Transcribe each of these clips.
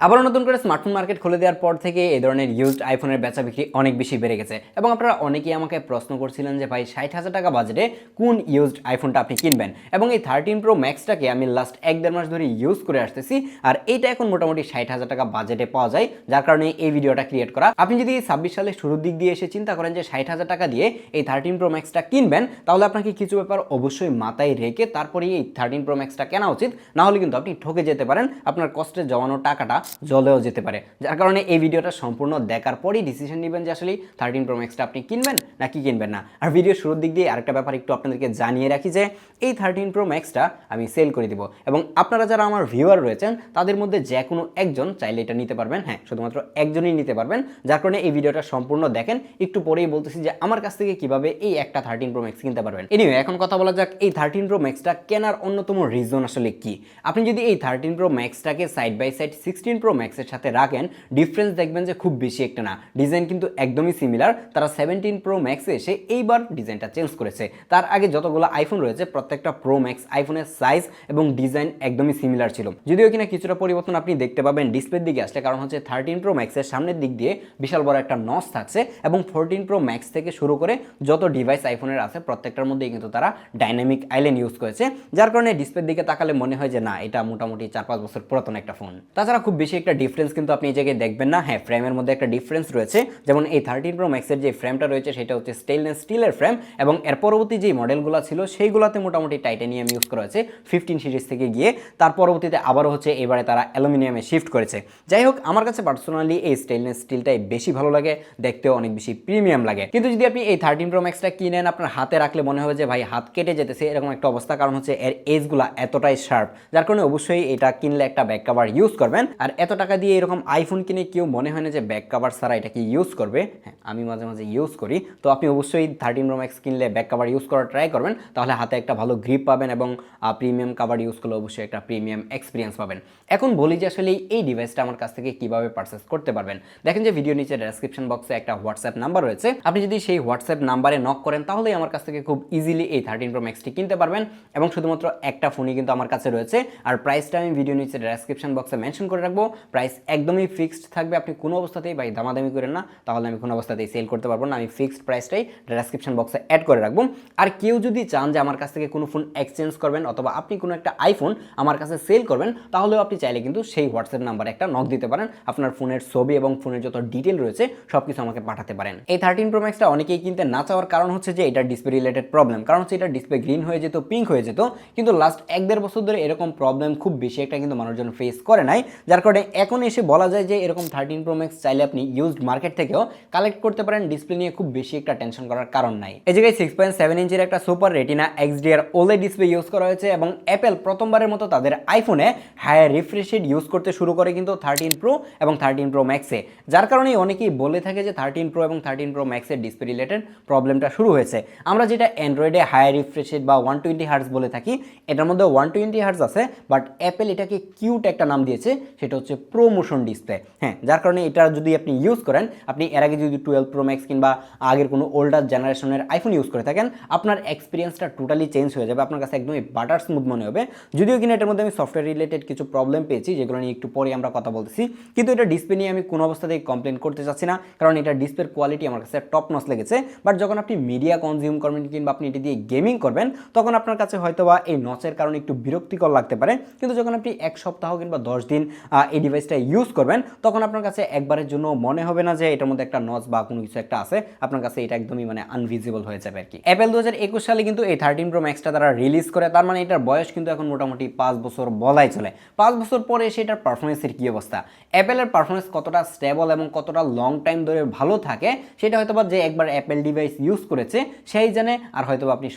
আবারও নতুন করে স্মার্টফোন মার্কেট খুলে দেওয়ার পর থেকে এই ধরনের ইউজড আইফোনের বেচা বিক্রি অনেক বেশি বেড়ে গেছে এবং আপনারা অনেকেই আমাকে প্রশ্ন করছিলেন যে ভাই 60,000 টাকা বাজেটে কোন ইউজড আইফোনটা আপনি কিনবেন। এবং এই 13 প্রো ম্যাক্সটাকে আমি লাস্ট 1-1.5 মাস ধরে ইউজ করে আসতেছি, আর এইটা এখন মোটামুটি 60,000 টাকা বাজেটে পাওয়া যায়, যার কারণে এই ভিডিওটা ক্রিয়েট করা। আপনি যদি 26 সালের শুরুর দিক দিয়ে এসে চিন্তা করেন যে 60,000 টাকা দিয়ে এই 13 প্রো ম্যাক্সটা কিনবেন, তাহলে আপনাকে কিছু ব্যাপার অবশ্যই মাথায় রেখে তারপরেই এই 13 প্রো ম্যাক্সটা কেনা উচিত, না হলে কিন্তু আপনি ঠকে যেতে পারেন, আপনার কষ্টে জমানো টাকাটা জলেও যেতে পারে। যার কারণে এই ভিডিওটা সম্পূর্ণ দেখার পরেই ডিসিশন নেবেন যে আসলে 13 প্রো ম্যাক্সটা আপনি কিনবেন নাকি কিনবেন না। আর ভিডিও শুরুর দিক দিয়ে আরেকটা ব্যাপার একটু আপনাদেরকে জানিয়ে রাখি যে এই 13 প্রো ম্যাক্সটা আমি সেল করে দিব এবং আপনারা যারা আমার ভিউয়ার রয়েছেন তাদের মধ্যে যে কোনো একজন চাইলে এটা নিতে পারবেন। হ্যাঁ, শুধুমাত্র একজনই নিতে পারবেন। যার কারণে এই ভিডিওটা সম্পূর্ণ দেখেন। একটু পরেই বলতেছি যে আমার কাছ থেকে কিভাবে এই একটা 13 প্রো ম্যাক্স কিনতে পারবেন। এনিওয়ে, এখন কথা বলা যাক এই 13 প্রো ম্যাক্সটা কেনার অন্যতম রিজন আসলে কি। আপনি যদি এই 13 প্রো ম্যাক্সটাকে সাইড বাই সাইড 16 প্রো ম্যাক্সের সাথে রাখেন, ডিফারেন্স দেখবেন যে খুব বেশি একটা না, ডিজাইন কিন্তু একদমই সিমিলার। তারা 17 প্রো ম্যাক্সে এসে এইবার ডিজাইনটা চেঞ্জ করেছে। তার আগে যতগুলো আইফোন রয়েছে প্রত্যেকটা প্রো ম্যাক্স আইফোনের সাইজ এবং ডিজাইন একদমই সিমিলার ছিল, যদিও কিনা কিছুটা পরিবর্তন আপনি দেখতে পাবেন ডিসপ্লের দিকে আসলে। কারণ হচ্ছে 13 প্রো ম্যাক্সের সামনের দিক দিয়ে বিশাল বড় একটা নচ থাকছে এবং 14 প্রো ম্যাক্স থেকে শুরু করে যত ডিভাইস আইফোনের আছে প্রত্যেকটার মধ্যেই কিন্তু তারা ডাইনামিক আইল্যান্ড ইউজ করেছে, যার কারণে ডিসপ্লের দিকে তাকালে মনে হয় যে না, এটা মোটামুটি 4-5 বছর পুরাতন একটা ফোন। তাছাড়া খুব বেশি একটা ডিফারেন্স কিন্তু আপনি এই জায়গায় দেখবেন না। হ্যাঁ, ফ্রেমের মধ্যে একটা ডিফারেন্স রয়েছে, যেমন এই 13 প্রো ম্যাক্সের যে ফ্রেমটা রয়েছে সেটা হচ্ছে স্টেইনলেস স্টিলের ফ্রেম এবং এর পরবর্তী যে মডেলগুলো ছিল সেইগুলোতে মোটামুটি টাইটানিয়াম ইউজ করা হয়েছে 15 সিরিজ থেকে গিয়ে। তার পরবর্তীতে আবারও হচ্ছে এবারে তারা অ্যালুমিনিয়ামে শিফট করেছে। যাই হোক, আমার কাছে পার্সোনালি এই স্টেইনলেস স্টিলটাই বেশি ভালো লাগে, দেখতেও অনেক বেশি প্রিমিয়াম লাগে। কিন্তু যদি আপনি এই 13 প্রো ম্যাক্সটা কিনেন, আপনার হাতে রাখলে মনে হবে যে ভাই হাত কেটে যেতেছে এরকম একটা অবস্থা, কারণ হচ্ছে এর এজগুলো এতটাই শার্প, যার কারণে অবশ্যই এটা কিনলে একটা ব্যাক কভার ইউজ করবেন। আর এত টাকা দিয়ে এরকম আইফোন কিনে কেউ মনে হয় না যে ব্যাক কভার ছাড়া এটাকে ইউজ করবে। হ্যাঁ, আমি মাঝে মাঝে ইউজ করি। তো আপনি অবশ্যই 13 প্রো ম্যাক্স কিনলে ব্যাক কভার ইউজ করার ট্রাই করবেন, তাহলে হাতে একটা ভালো গ্রিপ পাবেন এবং প্রিমিয়াম কভার ইউজ করলে অবশ্যই একটা প্রিমিয়াম এক্সপিরিয়েন্স পাবেন। এখন বলি যে আসলে এই ডিভাইসটা আমার কাছ থেকে কিভাবে পারচেস করতে পারবেন। দেখেন যে ভিডিও নিচে ডেসক্রিপশন বক্সে একটা হোয়াটসঅ্যাপ নাম্বার রয়েছে, আপনি যদি সেই হোয়াটসঅ্যাপ নাম্বারে নক করেন তাহলেই আমার কাছ থেকে খুব ইজিলি এই 13 প্রো ম্যাক্সটি কিনতে পারবেন। এবং শুধুমাত্র একটা ফোনই কিন্তু আমার কাছে রয়েছে, আর প্রাইসটা আমি ভিডিও নিচে ডেসক্রিপশন বক্সে মেনশন করে রাখবো। প্রাইস একদমই ফিক্সড থাকবে, আপনি কোনো অবস্থাতেই ভাই দামাদামি করেন না, তাহলে আমি কোনো অবস্থাতেই সেল করতে পারবো না। আমি ফিক্সড প্রাইসটাই ডেসক্রিপশন বক্সে অ্যাড করে রাখবো। আর কেউ যদি চান যে আমার কাছ থেকে কোনো ফোন এক্সচেঞ্জ করবেন অথবা আপনি কোনো একটা আইফোন আমার কাছে সেল করবেন, তাহলেও আপনি চাইলে কিন্তু সেই হোয়াটসঅ্যাপ নাম্বারে একটা নক দিতে পারেন। আপনার ফোনের ছবি এবং ফোনের যত ডিটেল রয়েছে সব কিছু আমাকে পাঠাতে পারেন। এই 13 প্রো ম্যাক্সটা অনেকেই কিনতে না চাওয়ার কারণ হচ্ছে যে এটা ডিসপ্লে রিলেটেড প্রবলেম। কারণ হচ্ছে এটা ডিসপ্লে গ্রিন হয়ে যেত, পিঙ্ক হয়ে যেত, কিন্তু লাস্ট 1-1.5 বছর ধরে এরকম প্রবলেম খুব বেশি একটা কিন্তু মানুষজন ফেস করে নাই। যার কারণে এখন এসে বলা যায় যে এরকম 13 প্রো ম্যাক্স চাইলে আপনি ইউজড মার্কেট থেকেও কালেক্ট করতে পারেন। ডিসপ্লে নিয়ে খুব বেশি একটা টেনশন করার কারণ নাই। এই জায়গায় 6.7 ইঞ্চের একটা super retina XDR OLED display use করা হয়েছে এবং অ্যাপেল প্রথমবারের মতো তাদের আইফোনে হায়ার রিফ্রেশ রেট ইউজ করতে শুরু করে কিন্তু 13 প্রো এবং 13 প্রো ম্যাক্সে। যার কারণে অনেকেই বলে থাকে যে 13 প্রো এবং 13 প্রো ম্যাক্সের ডিসপ্লে রিলেটেড প্রবলেমটা শুরু হয়েছে। আমরা যেটা অ্যান্ড্রয়েডে হায়ার রিফ্রেশ রেট বা 120 হার্টজ বলে থাকি, এটার মধ্যে 120 হার্টজ আছে, বাট অ্যাপেল এটাকে কিউট একটা নাম দিয়েছে, সেটা হচ্ছে প্রোমোশন ডিসপ্লে। হ্যাঁ, যার কারণে এটা যদি আপনি ইউজ করেন, আপনি এর আগে যদি 12 প্রো ম্যাক্স কিংবা আগের কোনো ওল্ডার জেনারেশনের আইফোন ইউজ করে থাকেন, আপনার এক্সপিরিয়েন্সটা টোটালি চেঞ্জ হয়ে যাবে। আপনার কাছে একদমই বাটার স্মুথ মনে হবে। যদিও কিনা এটার মধ্যে আমি সফটওয়্যার রিলেটেড কিছু প্রবলেম পেয়েছি, যেগুলো নিয়ে একটু পরে আমরা কথা বলতেছি, কিন্তু এটা ডিসপ্লে নিয়ে আমি কোনো অবস্থাতেই কমপ্লেন করতে চাচ্ছি না, কারণ এটা ডিসপ্লের কোয়ালিটি আমার কাছে টপ নচ লেগেছে। বাট যখন আপনি মিডিয়া কনজিউম করবেন কিংবা আপনি এটি দিয়ে গেমিং করবেন, তখন আপনার কাছে হয়তো বা এই নচের কারণে একটু বিরক্তিকর লাগতে পারে। কিন্তু যখন আপনি 1 সপ্তাহ কিংবা 10 দিন এই ডিভাইসটা ইউজ করবেন, তখন আপনার কাছে একবারের জন্য মনে হবে না যে এটার মধ্যে একটা নচ বা কোনো কিছু একটা আছে। আপনার কাছে এটা একদমই মানে আনভিজিবল হয়ে যাবে আর কি। অ্যাপেল 2021 সালে কিন্তু এই 13 প্রো ম্যাক্সটা তারা রিলিজ করে, তার মানে এটার বয়স কিন্তু এখন মোটামুটি 5 বছর বলাই চলে। 5 বছর পরে সেটার পারফরমেন্সের কী অবস্থা, অ্যাপেলের পারফরমেন্স কতটা স্টেবল এবং কতটা লং টাইম ধরে ভালো থাকে, সেটা হয়তো বা যে একবার অ্যাপেল ডিভাইস ইউজ করেছে সেই জানে। আর হয়তো আপনি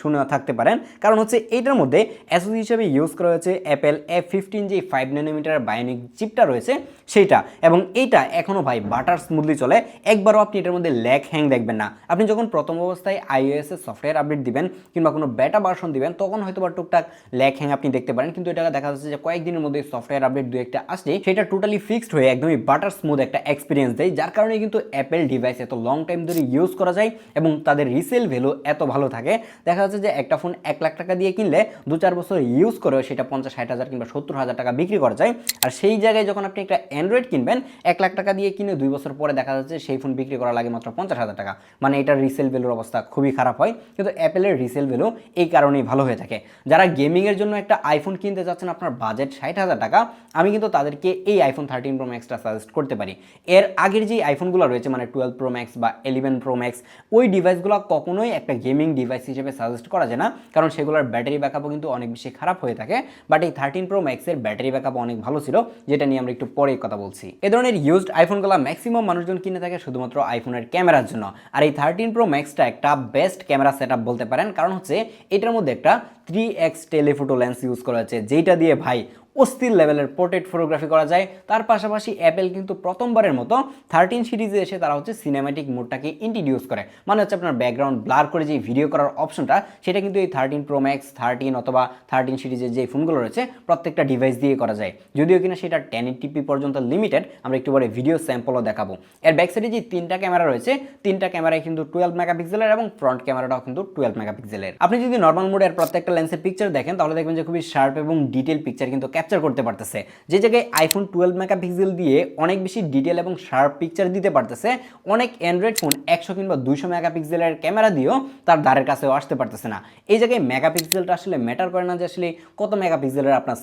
শুনেও থাকতে পারেন, কারণ হচ্ছে এইটার মধ্যে এসওসি হিসেবে ইউজ করা হয়েছে অ্যাপেল A15 যে 5 ন্যানোমিটার বায়োনিক চিপটা রয়েছে সেইটা, এবং এইটা এখনও ভাই বাটার স্মুথলি চলে। একবারও আপনি এটার মধ্যে ল্যাগ হ্যাং দেখবেন না। আপনি যখন প্রথম অবস্থায় iOS এর সফটওয়্যার আপডেট দিবেন কিংবা কোনো বেটা ভার্সন দিবেন, তখন হয়তো বা টুকটাক ল্যাগ হ্যাং আপনি দেখতে পারেন, কিন্তু এটা দেখা যাচ্ছে যে কয়েকদিনের মধ্যে সফটওয়্যার আপডেট 2-1টা আসলে সেটা টোটালি ফিক্সড হয়ে একদমই বাটার স্মুথ একটা এক্সপিরিয়েন্স দেয়। যার কারণে কিন্তু অ্যাপেল ডিভাইস এত লং টাইম ধরে ইউজ করা যায় এবং তাদের রিসেল ভ্যালু এত ভালো থাকে। দেখা যাচ্ছে যে একটা ফোন 1 লাখ টাকা দিয়ে কিনলে 2-4 বছর ইউজ করেও সেটা 50-60 হাজার কিংবা 70 হাজার টাকা বিক্রি করা যায়। আর সেই জায়গায় যখন আপনি একটা অ্যান্ড্রয়েড কিনবেন 1 লাখ টাকা দিয়ে কিনে 2 বছর পরে দেখা যাচ্ছে সেই ফোন বিক্রি করা লাগে মাত্র 50,000 টাকা, মানে এটার রিসেল ভ্যালুর অবস্থা খুবই খারাপ হয়। কিন্তু অ্যাপেলের রিসেল ভ্যালু এই কারণেই ভালো হয়ে থাকে। যারা গেমিংয়ের জন্য একটা আইফোন কিনতে চাচ্ছেন, আপনার বাজেট 60,000 টাকা, আমি কিন্তু তাদেরকে এই আইফোন 13 প্রো ম্যাক্সটা সাজেস্ট করতে পারি। এর আগের যে আইফোনগুলো রয়েছে মানে 12 প্রো ম্যাক্স বা 11 প্রো ম্যাক্স, ওই ডিভাইসগুলো কখনোই একটা গেমিং ডিভাইস হিসেবে সাজেস্ট করা যায় না, কারণ সেগুলোর ব্যাটারি ব্যাকআপও কিন্তু অনেক বেশি খারাপ হয়ে থাকে। বাট এই 13 প্রো ম্যাক্সের ব্যাটারি ব্যাকআপ অনেক ভালো ছিল, যেটা নিয়ে আমরা একটু পরে কথা বলছি। এ ধরনের ইউজড আইফোনগুলো ম্যাক্সিমাম মানুষজন কিনে থাকে শুধুমাত্র আইফোনের ক্যামেরার জন্য। আর এই 13 প্রো ম্যাক্সটা একটা বেস্ট ক্যামেরা সেটআপ বলতে পারেন, কারণ হচ্ছে এটার মধ্যে একটা 3x টেলিফোটো লেন্স ইউজ করা হয়েছে, যেটা দিয়ে ভাই অস্থির লেভেলের পোর্ট্রেট ফটোগ্রাফি করা যায়। তার পাশাপাশি অ্যাপেল কিন্তু প্রথমবারের মতো 13 সিরিজে এসে তারা হচ্ছে সিনেম্যাটিক মোডটাকে ইন্ট্রোডিউস করে, মানে হচ্ছে আপনার ব্যাকগ্রাউন্ড ব্লার করে যে ভিডিও করার অপশনটা, সেটা কিন্তু এই 13 প্রো ম্যাক্স 13 অথবা 13 সিরিজের যে ফোনগুলো রয়েছে প্রত্যেকটা ডিভাইস দিয়ে করা যায়, যদিও কিনা সেটা 1080p পর্যন্ত লিমিটেড। আমরা একটু পরে ভিডিও স্যাম্পলও দেখাবো। এর ব্যাক সাইডে যে 3টা ক্যামেরা রয়েছে, 3টা ক্যামেরায় কিন্তু 12 মেগাপিক্সেলের এবং ফ্রন্ট ক্যামেরাটাও কিন্তু 12 মেগাপিক্সেলের। আপনি যদি নর্মাল মোডে প্রত্যেকটা লেন্সের পিকচার দেখেন, তাহলে দেখবেন যে খুবই শার্প এবং ডিটেল পিকচার কিন্তু ক্যাপচার করতে পারতেছে। যে জায়গায় আইফোন 12 মেগাপিক্সেল দিয়ে অনেক বেশি ডিটেল এবং শার্প পিকচার দিতে পারতেছে, অনেক অ্যান্ড্রয়েড ফোন 100 কিংবা 200 মেগাপিক্সেলের ক্যামেরা দিয়েও তার ধারের কাছেও আসতে পারতেছে না। এই জায়গায় মেগাপিক্সেলটা আসলে ম্যাটার করে না যে আসলে কত মেগাপিক্সেলের আপনার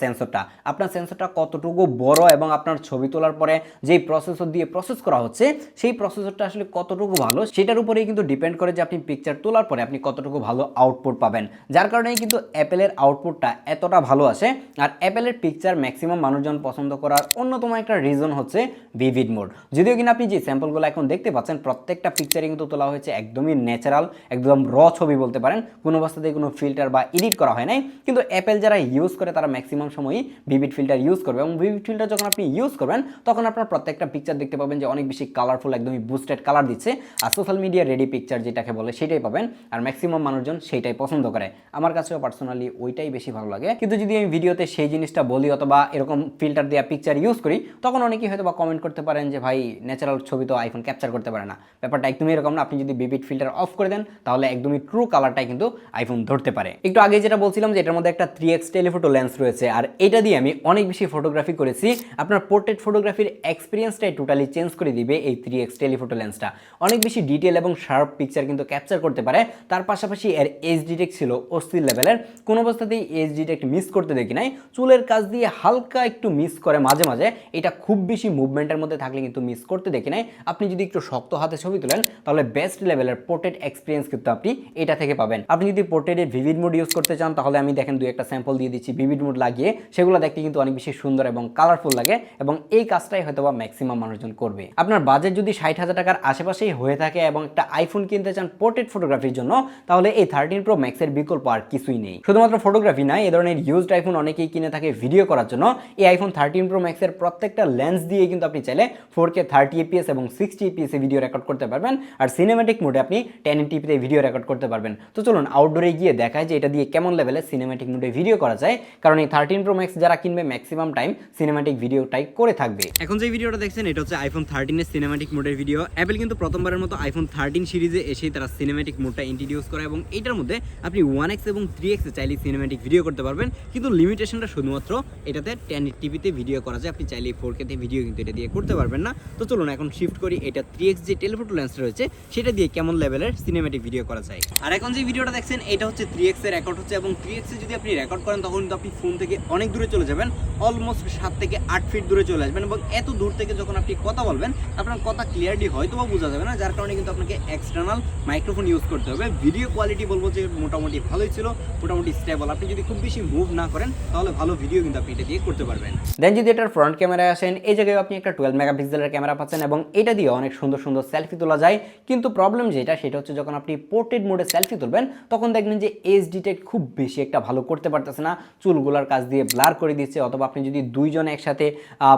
সেন্সরটা কতটুকু বড়, এবং আপনার ছবি তোলার পরে যেই প্রসেসর দিয়ে প্রসেস করা হচ্ছে সেই প্রসেসরটা আসলে কতটুকু ভালো, সেটার উপরেই কিন্তু ডিপেন্ড করে যে আপনি পিকচার তোলার পরে আপনি কতটুকু ভালো আউটপুট পাবেন। যার কারণেই কিন্তু অ্যাপেলের আউটপুটটা এতটা ভালো আসে। আর অ্যাপেলের পিকচার ম্যাক্সিমাম মানুষজন পছন্দ করার অন্যতম একটা রিজন হচ্ছে ভিভিড মোড। যদিও কিনা আপনি যে স্যাম্পলগুলো এখন দেখতে পাচ্ছেন প্রত্যেকটা পিকচারে কিন্তু তোলা হয়েছে একদমই ন্যাচারাল, একদম র ছবি বলতে পারেন, কোনো অবস্থাতেই কোনো ফিল্টার বা এডিট করা হয় নাই। কিন্তু অ্যাপেল যারা ইউজ করে তারা ম্যাক্সিমাম সময়ই ভিভিড ফিল্টার ইউজ করবে, এবং ভিভিড ফিল্টার যখন আপনি ইউজ করবেন তখন আপনার প্রত্যেকটা পিকচার দেখতে পাবেন যে অনেক বেশি কালারফুল, একদমই বুস্টেড কালার দিচ্ছে, আর সোশ্যাল মিডিয়া রেডি পিকচার যেটাকে বলে সেটাই পাবেন। আর ম্যাক্সিমাম মানুষজন সেইটাই পছন্দ করে, আমার কাছেও পার্সোনালি ওইটাই বেশি ভালো লাগে। কিন্তু যদি আমি ভিডিওতে সেই জিনিসটা বলি অথবা এরকম ফিল্টার দেওয়া পিকচার ইউজ করি, তখন অনেকেই হয়তো বা কমেন্ট করতে পারেন যে ভাই ন্যাচারাল ছবি তো আইফোন ক্যাপচার করতে পারে না। ব্যাপারটা একদমই এরকম না। আপনি যদি ভিভিড ফিল্টার অফ করে দেন তাহলে একদমই ট্রু কালারটাই কিন্তু আইফোন ধরতে পারে। একটু আগে যেটা বলছিলাম যে এটার মধ্যে একটা 3x টেলিফোটো লেন্স রয়েছে, আর এটা দিয়ে আমি অনেক বেশি ফটোগ্রাফি করেছি। আপনার পোর্ট্রেট ফটোগ্রাফির এক্সপিরিয়েন্সটাই টোটালি চেঞ্জ করে দিবে এই 3x টেলিফোটো লেন্সটা। অনেক বেশি ডিটেল এবং শার্প পিকচার কিন্তু ক্যাপচার করতে পারে। তার পাশাপাশি এর এজ ডিটেক্ট ছিল অস্থির লেভেলের, কোনো অবস্থাতেই এজ ডিটেক্ট মিস করতে দেখি নাই। চুলের কাজ দিয়ে হালকা একটু মিস করে মাঝে মাঝে, এটা খুব বেশি মুভমেন্টের মধ্যে থাকলে কিন্তু মিস করতে দেখি নাই। আপনি যদি একটু শক্ত হাতে ছবি তোলেন তাহলে বেস্ট লেভেলের পোর্ট্রেট এক্সপিরিয়েন্স কিন্তু আপনি এটা থেকে পাবেন। আপনি যদি পোর্ট্রেটের ভিভিড মোড ইউজ করতে চান তাহলে আমি দেখেন দুই একটা স্যাম্পল দিয়ে দিচ্ছি ভিভিড মোড লাগিয়ে, সেগুলো দেখতে কিন্তু অনেক বেশি সুন্দর এবং কালারফুল লাগে, এবং এই কাজটাই হয়তো বা ম্যাক্সিমাম মানুষজন করবে। আপনার বাজেট যদি 60,000 টাকার আশেপাশেই হয়ে থাকে এবং একটা আইফোন কিনতে চান পোর্ট্রেট ফটোগ্রাফির জন্য, তাহলে এই 13 প্রো ম্যাক্সের বিকল্প আর কিছুই নেই। শুধুমাত্র ফটোগ্রাফি না, এই ধরনের ইউজড আইফোন অনেকেই কিনে থাকে ভিডিও করার জন্য। এই আইফোন 13 প্রো ম্যাক্সের প্রত্যেকটা লেন্স দিয়ে কিন্তু আপনি চাইলে 4K 30 fps এবং 60 fps এ ভিডিও রেকর্ড করতে পারবেন, আর সিনেম্যাটিক মোডে আপনি 1080p তে ভিডিও রেকর্ড করতে পারবেন। তো চলুন আউটডোরে গিয়ে দেখায় যে এটা দিয়ে কেমন লেভেলে সিনেম্যাটিক মোডে ভিডিও করা যায়, কারণ এই 13 প্রো ম্যাক্স যারা কিনবে ম্যাক্সিমাম টাইম সিনেম্যাটিক ভিডিওটাই করে থাকবে। এখন যে ভিডিওটা দেখছেন এটা হচ্ছে আইফোন 13 এর সিনেম্যাটিক মোডের ভিডিও। অ্যাপল কিন্তু প্রথমবারের মতো আইফোন 13 সিরিজে এসেই তারা সিনেম্যাটিক মোডটা ইন্ট্রোডিউস করে, এবং এটার মধ্যে আপনি 1x এবং 3x এ চাইলে সিনেম্যাটিক ভিডিও করতে পারবেন, কিন্তু লিমিটেশনটা শুধুমাত্র এটাতে 1080p তে ভিডিও করা যায়। আপনি চাইলে 4K তে ভিডিও কিন্তু এটা দিয়ে করতে পারবেন না। তো চলুন এখন শিফট করি এটা 3x যে টেলিফোটো লেন্স রয়েছে সেটা দিয়ে কেমন লেভেলের সিনেম্যাটিক ভিডিও করা যায়। আর এখন যে ভিডিওটা দেখছেন এটা হচ্ছে 3x এর রেকর্ড হচ্ছে, এবং 3x এ যদি আপনি রেকর্ড করেন তখন কিন্তু আপনি ফোন থেকে অনেক দূরে চলে যাবেন, অলমোস্ট 7 থেকে 8 ফিট দূরে চলে আসবেন, এবং এত দূর থেকে যখন আপনি কথা বলবেন আপনার কথা ক্লিয়ারলি হয়তো বা বোঝা যাবে না, যার কারণে কিন্তু আপনাকে এক্সটার্নাল মাইক্রোফোন ইউজ করতে হবে। ভিডিও কোয়ালিটি বলবো যে মোটামুটি ভালোই ছিল, মোটামুটি স্টেবল। আপনি যদি খুব বেশি মুভ না করেন তাহলে ভালো ভিডিও কিন্তু আপনি এটা দিয়ে করতে পারবেন। দেন যদি এটার ফ্রন্ট ক্যামেরায় আসেন, এই জায়গায় আপনি একটা 12 মেগাপিক্সেলের ক্যামেরা পাচ্ছেন, এবং এটা দিয়ে অনেক সুন্দর সুন্দর সেলফি তোলা যায়। কিন্তু প্রবলেম যেটা সেটা হচ্ছে যখন আপনি পোর্ট্রেট মোডে সেলফি তুলবেন তখন দেখবেন যে এজ ডিটেক্ট খুব বেশি একটা ভালো করতে পারতেছে না, চুলগুলার কাজ দিয়ে ব্লার করে দিচ্ছে, অথবা আপনি যদি দুইজন একসাথে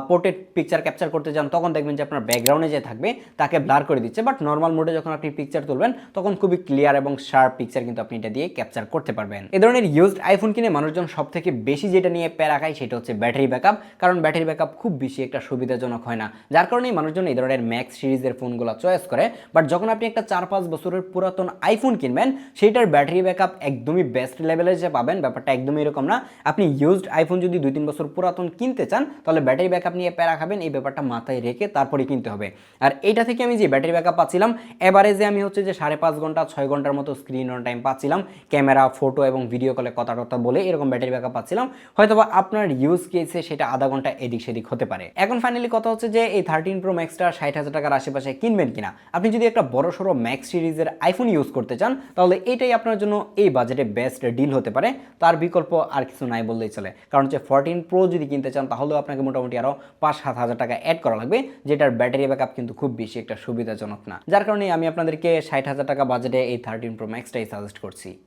পোর্ট্রেট পিকচার ক্যাপচার করতে যান তখন দেখবেন যে আপনার ব্যাকগ্রাউন্ডে যে থাকবে তাকে ব্লার করে দিচ্ছে। বাট নর্মাল মোডে যখন আপনি পিকচার তুলবেন তখন খুবই ক্লিয়ার এবং শার্প পিকচার কিন্তু আপনি এটা দিয়ে ক্যাপচার করতে পারবেন। এই ধরনের ইউজড আইফোন কিনে মানুষজন সব থেকে বেশি যেটা নিয়ে প্যারা টাকায়, সেটা হচ্ছে ব্যাটারি ব্যাকআপ। কারণ ব্যাটারি ব্যাকআপ খুব বেশি একটা সুবিধাজনক হয় না, যার কারণেই মানুষজন এই ধরনের ম্যাক্স সিরিজের ফোনগুলো চয়েস করে। বাট যখন আপনি একটা 4-5 বছরের পুরাতন আইফোন কিনবেন, সেইটার ব্যাটারি ব্যাকআপ একদমই বেস্ট লেভেলে যে পাবেন, ব্যাপারটা একদমই এরকম না। আপনি ইউজড আইফোন যদি 2-3 বছর পুরাতন কিনতে চান, তাহলে ব্যাটারি ব্যাকআপ নিয়ে প্যারা খাবেন, এই ব্যাপারটা মাথায় রেখে তারপরে কিনতে হবে। আর এইটা থেকে আমি যে ব্যাটারি ব্যাকআপ পাচ্ছিলাম, এভারেজে আমি হচ্ছে যে 5.5 ঘন্টা 6 ঘন্টার মতো স্ক্রিন অন টাইম পাচ্ছিলাম, ক্যামেরা, ফটো এবং ভিডিও কলে কথা টথা বলে এরকম ব্যাটারি ব্যাকআপ পাচ্ছিলাম। হয়তোবা আপনার ইউজ কেসে সেটা আধা ঘন্টা এদিক সেদিক হতে পারে। এখন ফাইনালি কথা হচ্ছে যে এই 13 প্রো ম্যাক্সটা 60,000 টাকার আশেপাশে কিনবেন কিনা। আপনি যদি একটা বড় সড়ো ম্যাক্স সিরিজের আইফোন ইউজ করতে চান, তাহলে এটাই আপনার জন্য এই বাজেটে বেস্ট ডিল হতে পারে। তার বিকল্প আর কিছু নাই বললেই চলে। কারণ হচ্ছে 14 প্রো যদি কিনতে চান, তাহলেও আপনাকে মোটামুটি আরও 5-7 হাজার টাকা অ্যাড করা লাগবে, যেটার ব্যাটারি ব্যাকআপ কিন্তু খুব বেশি একটা সুবিধাজনক না। যার কারণে আমি আপনাদেরকে 60,000 টাকা বাজেটে এই 13 প্রো ম্যাক্সটাই সাজেস্ট করছি।